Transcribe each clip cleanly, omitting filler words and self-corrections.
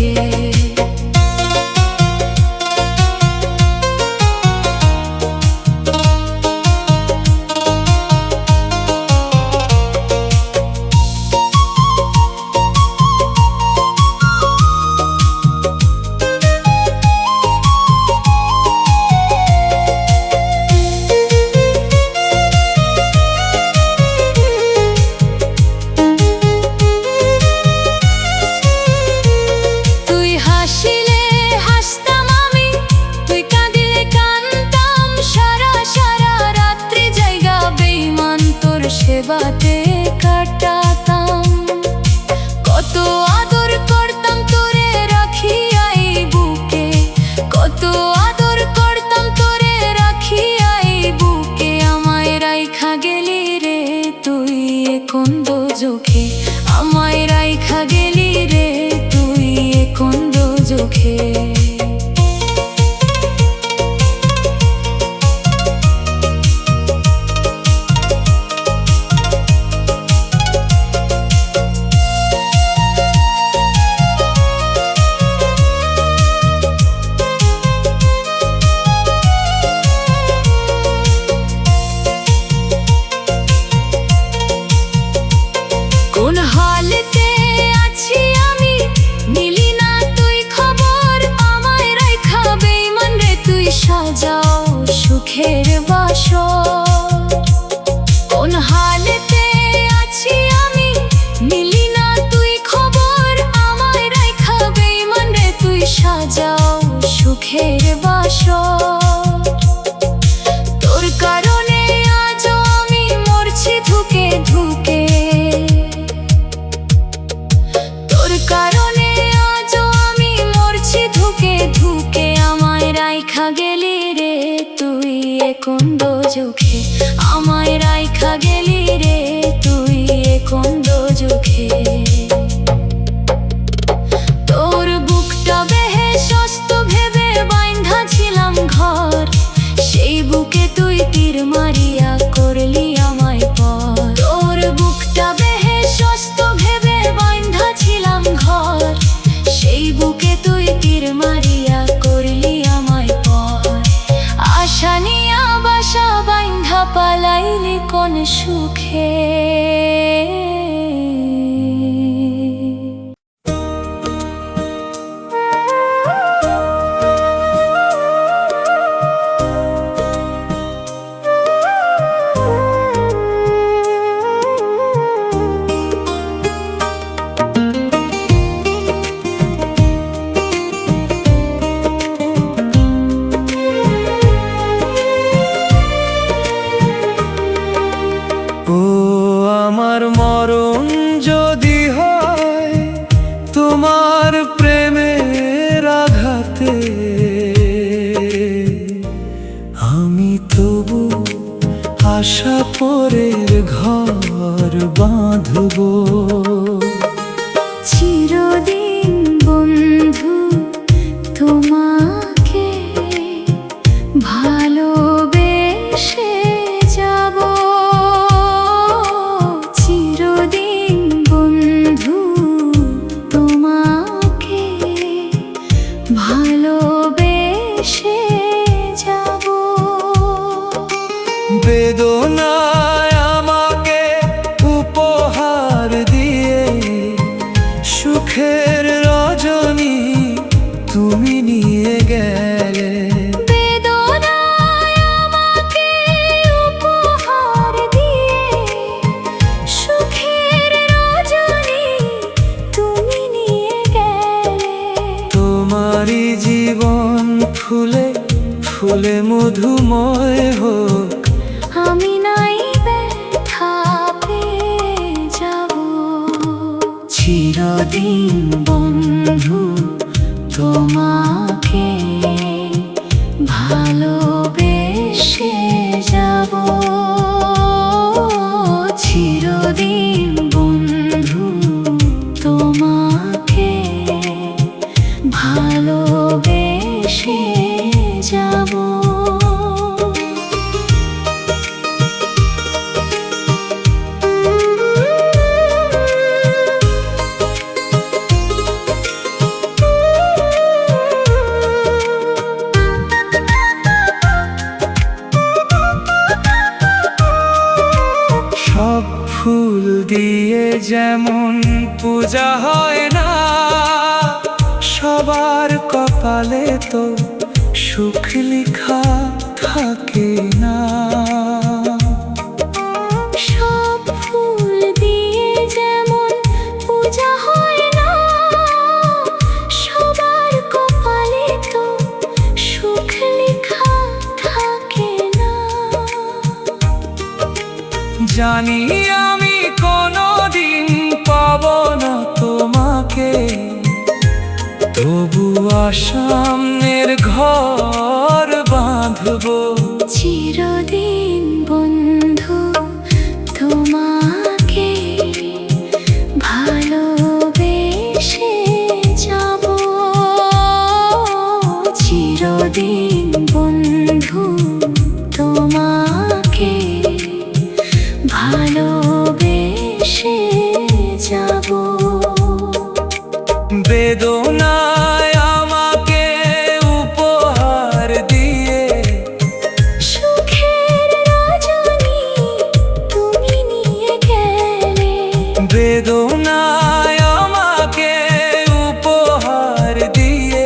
চোখে। সেবাতে কাটাতাম, কত আদর করতাম তোরে রাখিয়াই বুকে, কত আদর করতাম তোরে রাখিয়াই বুকে। আমায় রাইখা গেলি রে তুই এ কোন দোজখে, আমায় রাইখা গেলি রে তুই এ কোন দোজখে। কোন হালেতে আছি আমি নিলি না তুই খবর, আমায় রাইখা বেঈমান রে তুই সাজাও সুখের বাসর। কোন হালেতে আছি আমি নিলি না তুই খবর, আমায় রাইখা বেঈমান রে তুই সাজাও সুখের বাসর। তোর কারণে আজও আমি মরছি ধুকে ধুকে, তোর কারণে আজও আমি মরছি ধুকে ধুকে। আমায় রাইখা গেলি রে তুই এ কোন দোজখে, আমায় রাইখা গেলি রে তুই এ কোন দোজখে। তোর বুকটা বেহেশত ভেবে বাইন্ধা ছিলাম ঘর, সেই বুকে তুই তীর মারিয়া করলি আমায় পর। তোর বুকটা বেহেশত ভেবে বাইন্ধা ছিলাম ঘর, সেই বুকে তুই তীর মারিয়া করলি আমায় পর। আশা নিয়া বাসা বাইন্ধা পালাইলি কোন সুখে। আমার মরণ যদি হয় তোমার প্রেমের আঘাতে, আমি তবু আশা পরের ঘর বাঁধব। চিরদিন বন্ধু তোমাকে ভালোবেসে যাব, চিরদিন বন্ধু তোমাকে ভালোবেসে যাব। বেদনায় আমাকে উপহার দিয়ে সুখের রজনী তুমি নিয়ে গেলে। বেদনায় আমাকে উপহার দিয়ে সুখের রজনী তুমি নিয়ে গেলে। তোমারই জীবন ফুলে ফুলে মধুময় হোক, আমি নাই ব্যথা পেয়ে যাব। চিরদিন বন্ধু তোমাকে ভালোবেসে যাব, চিরদিন বন্ধু তোমাকে ভালোবেসে যাব। কপালে তো সুখ লিখা থাকে না। সব ফুল দিয়ে যেমন পূজা হয় না, সবার কপালে তো সুখ লেখা থাকে না। জানি আমি কোনোদিন পাবো না তোমাকে, তবু সামনের ঘর বাঁধবো। চিরদিন বন্ধু তোমাকে ভালোবেসে যাব, চিরদিন বন্ধু তোমাকে ভালোবেসে যাব। বেদনায় আমাকে উপহার দিয়ে সুখের রজনী তুমি নিয়ে গেলে, বেদনায় আমাকে উপহার দিয়ে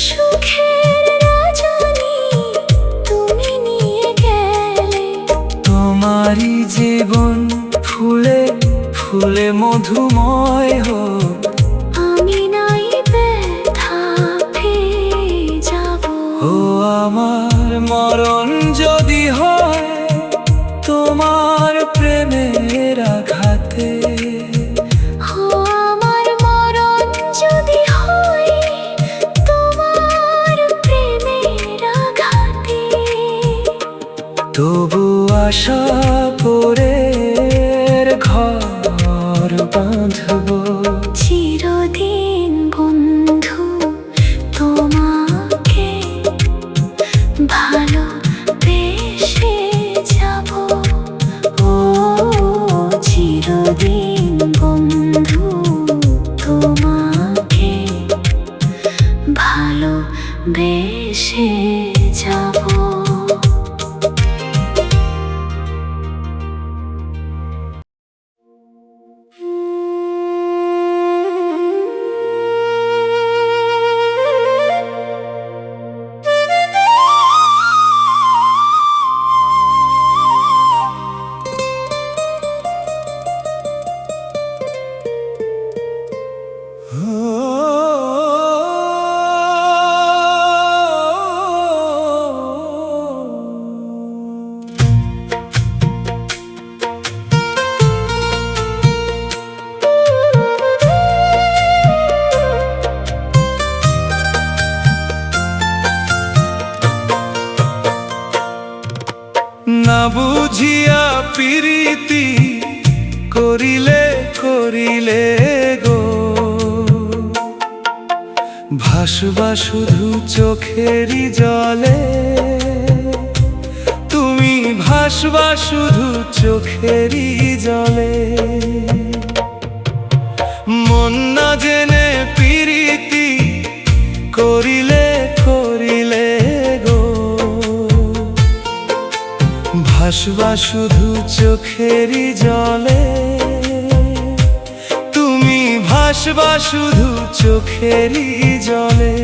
সুখের রজনী তুমি নিয়ে গেলে। তোমারই জীবন ফুলে ফুলে মধুময় হোক, আমি নাই ব্যথা পেয়ে যাব। ও আমার মরণ যদি হয় তোমার প্রেমের আঘাতে, ও আমার মরণ যদি হয় তোমার প্রেমের আঘাতে, তবু আশা পরে ঘর বাঁধবো। চিরদিন বন্ধু তোমাকে ভালোবেসে যাব, ও চিরদিন বন্ধু তোমাকে ভালোবেসে যাব। না বুঝিয়া প্রীতি করিলে করিলে গো, ভাসবা শুধু চোখেরই জলে, তুমি ভাসবা শুধু চোখেরই জলে। মন না জেনে প্রীতি করিলে করিলে গো, ভাসবা শুধু চোখেরই জলে, তুমি ভাসবা শুধু চোখেরই জলে।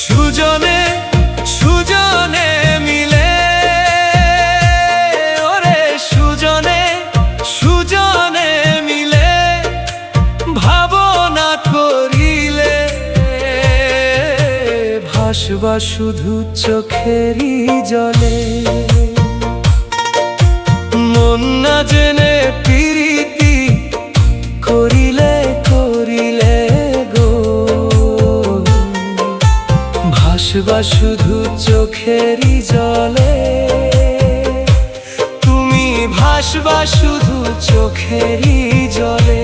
সুজনে সুজনে মিলে, ওরে সুজনে সুজনে মিলে ভাবনা করিলে, ভাসবা শুধু চোখেরই জলে। মন না জেনে প্রীতি করিলে করিলে গো, ভাসবা শুধু চোখেরই জলে, তুমি ভাসবা শুধু চোখেরই জলে।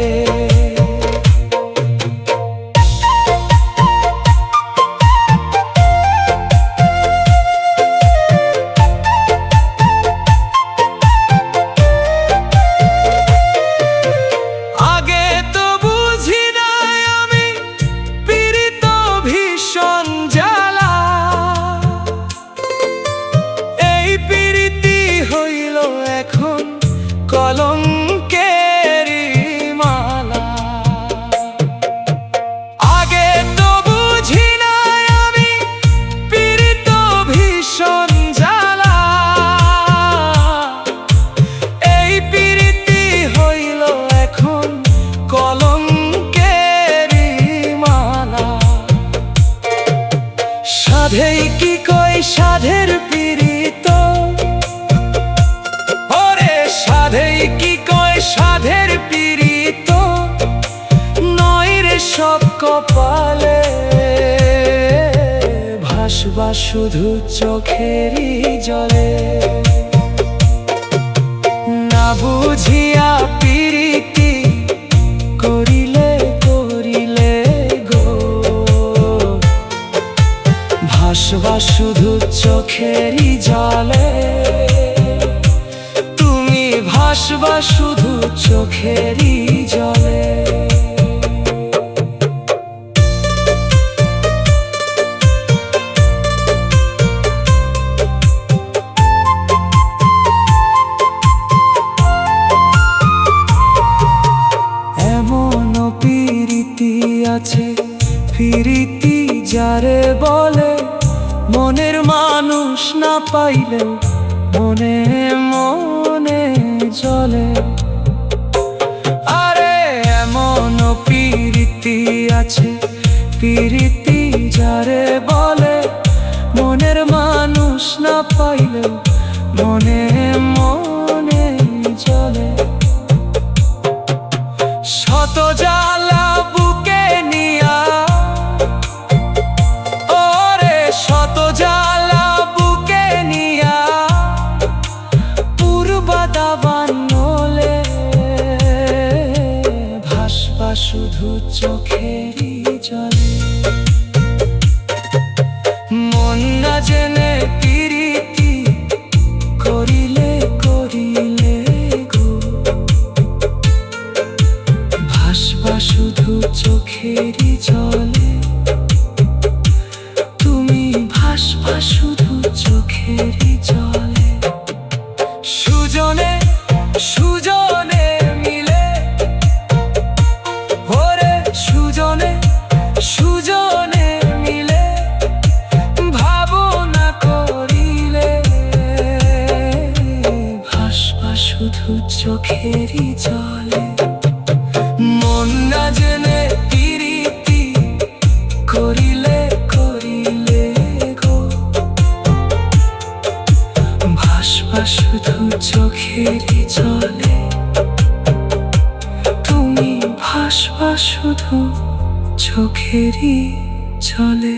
কলঙ্কের সাধেই কি কই সাধের পীড়িত, ওরে সাধেই কি কয় সাধের পীড়িত, নয় রে সব কপালে, ভাসবা শুধু চোখেরই জলে। না বুঝিয়া পীড়িতি করিলে করিলে গো, ভাসবা শুধু চোখেরই জলে, তুমি ভাসবা শুধু চোখেরই জলে। আছে প্রীতি যারে বলে, মনের মানুষ না পাইলে মনে মনে চলে। আরে এমন প্রীতি আছে, প্রীতি যারে বলে, মনের মানুষ না পাইলে মনে মনে চলে। শত জ্বালা বুকে নিয়া, ওরে শত জ্বালা বুকে নিয়া, পূর্বা দাবান নলে, ভাসবা শুধু চোখেরই জলে। মন না জেনে প্রীতি করিলে করিলে গো, ভাসবা শুধু চোখেরই জলে, তুমি ভাসবা শুধু চোখেরই জলে। সুজনে সুজনে মিলে, ওরে সুজনে সুজনে মিলে, ভাবনা করিলে, ভাসবা শুধু চোখেরই জলে। মন না জেনে প্রীতি করিলে করিলে গো, ভাসবা শুধু চোখেরই জলে, তুমি ভাসবা শুধু চোখেরই জলে।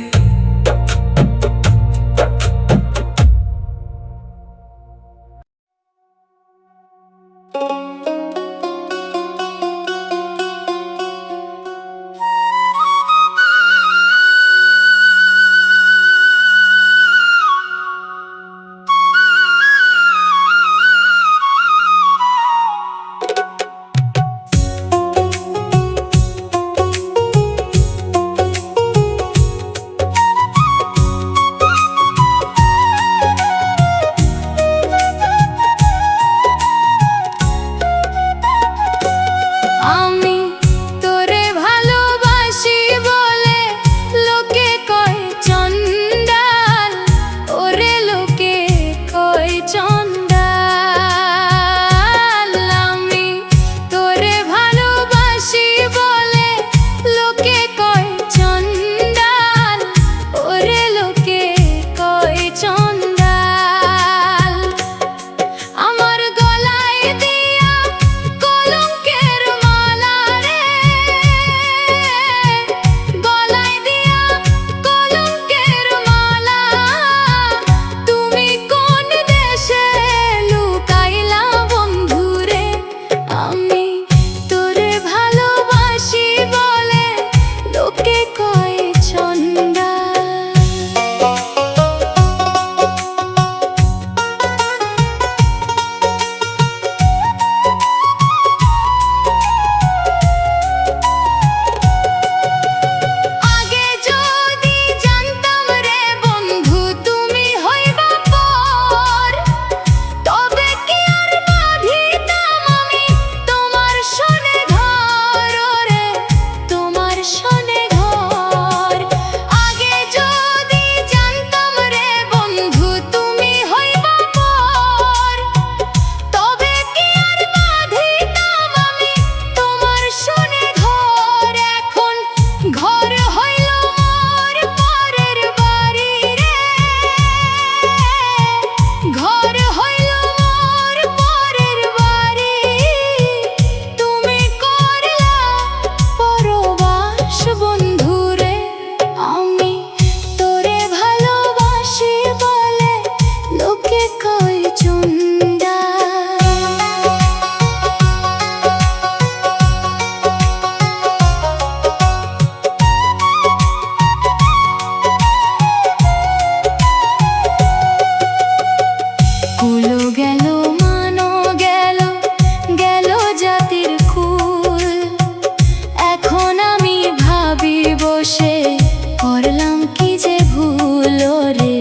করলাম কি যে ভুল রে,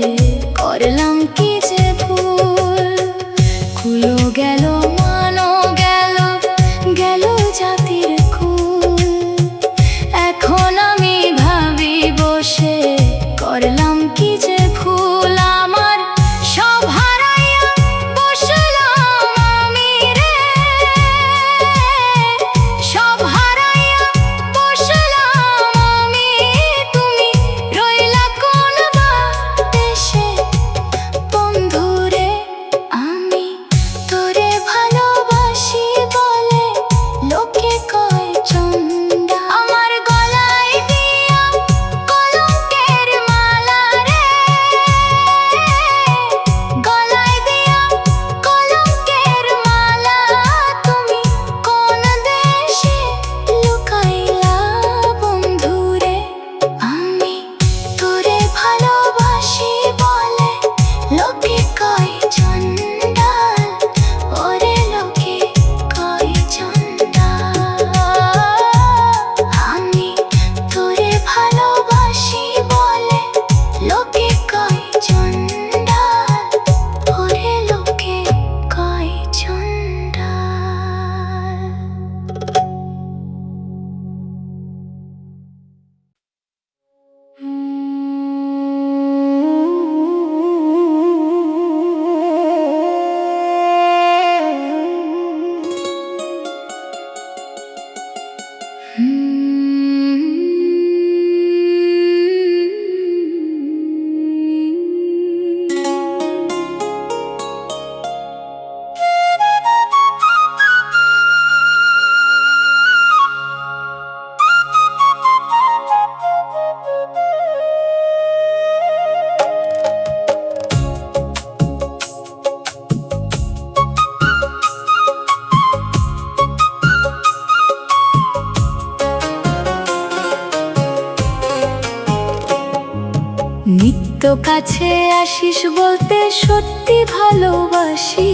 করলাম কি যে ভুল। কুলো গেল মানো গেল, গেল জাতির কুল। এখন আমি ভাবি বসে, করলাম কি যে ভুল। আমার সব হারাইয়া বসলাম আমি রে, সব হারাইয়া বসলাম আমি। তুমি রইলা কোন বা দেশে বন্ধু রে। আমি তোরে ভালোবাসি বলে লোকে কয় চন্ডা। আমার গলায় দিয়া কলঙ্কের মালা রে, গলায় দিয়া কলঙ্কের মালা। তুমি কোন দেশে লুকাইলা বন্ধু রে। আমি তোরে ভালোবাসি বলে লোকে কয় চন্ডাল, ওরে লোকে কয় চন্ডাল। আমি তোরে ভালোবাসি বলে লোকে কয় চন্ডাল, ওরে লোকে কয় চন্ডাল। নিত্য কাছে আসিস বলতে সত্যি ভালোবাসি।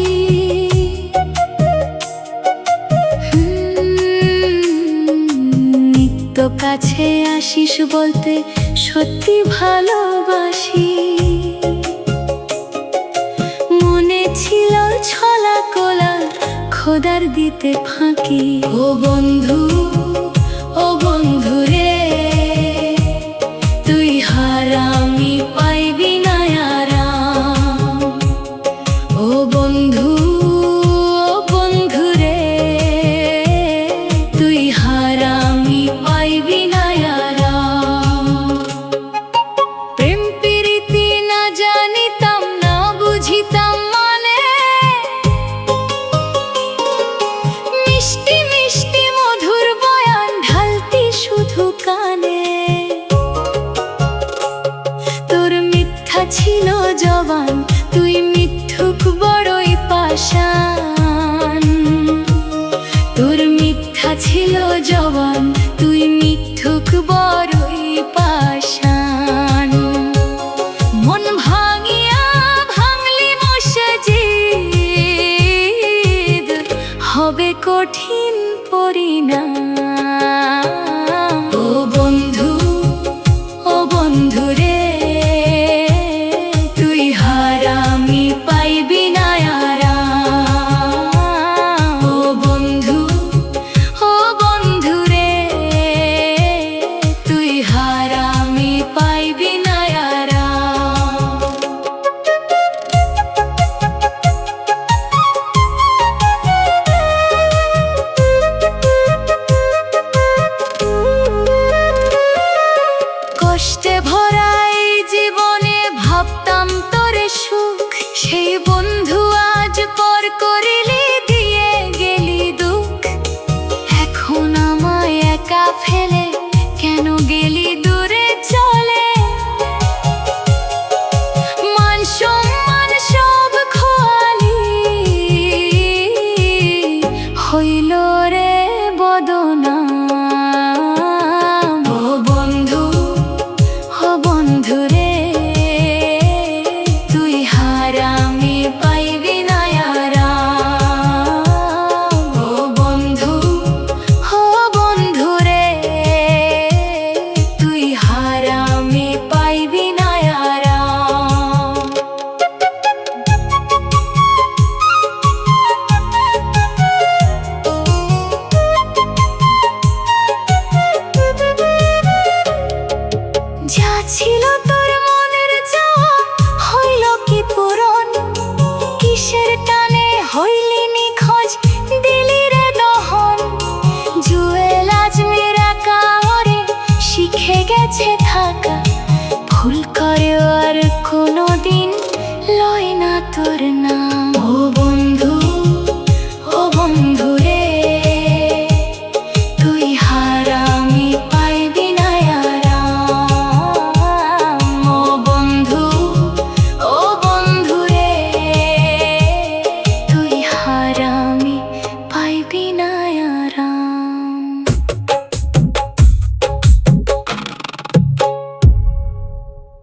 নিত্য কাছে আসিস বলতে সত্যি ভালোবাসি। মনে ছিল ছলা কোলা খোদার দিতে ফাঁকি। ও বন্ধু, ও বন্ধু রে, তুই হারামি পাইবি না আরাম। ও বন্ধু, ও বন্ধু রে, তুই হারামি পাইবি না আরাম। প্রেম প্রীতি না জানিতাম না বুঝিতাম মানে, মিষ্টি মিষ্টি মধুর বয়ান ঢালতি শুধু কানে। তোর মিথ্যা ছিল জবান, তুই মিথ্যুক বড়ই পাষাণ। তোর মিথ্যা ছিল জবান, তুই মিথ্যুক বড়ই পাষাণ। মন ভাঙিয়া ভাঙলি মসজিদ, হবে কঠিন পরিণাম। ও বন্ধু, ও বন্ধু রে, তুই হারামি পাইবি না আরাম। ও বন্ধু, ও বন্ধু রে, তুই হারামি পাইবি না আরাম। কষ্টে ভরা এই জীবনে ভাবতাম তোরে সুখ। সেই বন্ধু আজ পর করিলি, দিয়ে গেলি দুঃখ। এখন আমায় একা ফেলে কেন গেলি দূরে চলে। মান সম্মান সব খোয়ালি, হইল রে বদনাম। ও বন্ধু, ও বন্ধু রে, তুই হারামি ছিল তোর